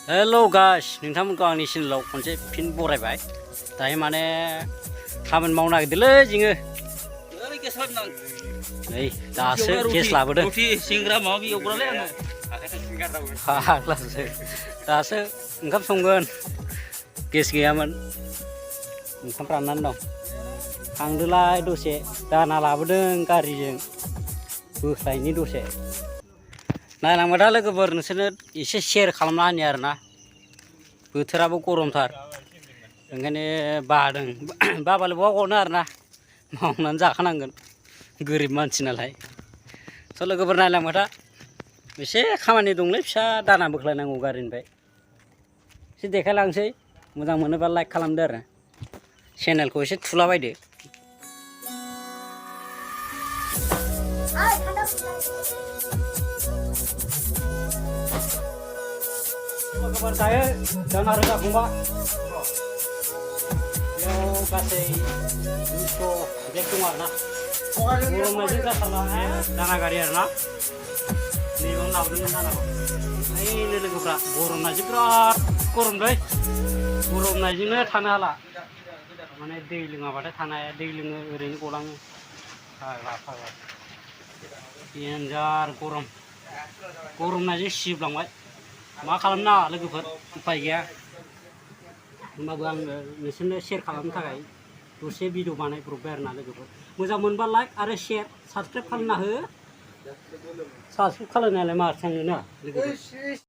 hello guys नोंथांमोनखौ आंनि चेनेलाव खनसे फिन बरायबाय दायो माने खामानि मावनो नागिरदोंलै जोङो नै दासो गेस लाबोदों फाग्लासो दासो ओंखाम संगोन गेस गैयामोन ओंखाम राननानै दं थांदोलाय दसे दाना लाबोदों गारिजों बोख्लायनि दसे नायलांबाय दा लोगोफोर नोंसोरनो एसे शेयार खालामना होनि आरोना बोथोराबो गरमथार ओंखायनो बादों बाबालाय बहा गनो आरोना मावनानै जाखानांगोन गोरिब मानसि नालाय स' लोगोफोर नायलांबाय दा एसे खामानि दंलै फिसा दाना बोख्लायनांगौ गारिनिफ्राय एसे देखायलांसै मोजां मोनोबा लाइक खालामदो आरो चेनेलखौ एसे थुलाबायदो लोगोफोर दायो दाना रोगाखांबाय बेयाव गासै 200 बेग दं आरोना गरमनायजों जाथारला दाना गारि आरोना नैबावनो लाबोदोंमोन दानाखौ ओइनो लोगोफ्रा गरमनायजों बिराद गरमलै गरमनायजोंनो थानो हाला माने दै लोङाबाथाय थानो हाया दै लोङो ओरैनो गलाङो फाग्ला फाग्ला देन्जार गरमनायजों सिजोबलांबाय मा खालामना लोगोफोर उफाय गैया होमबाबो आङो नोंसोरनो शेयार खालामनो थाखाय दसे भिडिअ बानायब्रबबाय आरोना लोगोफोर मोजां मोनबा लाइक आरो शेयार साबसक्राइब खालामना हो साबसक्राइब खालामनायालाय माथो थाङो ना लोगोफोर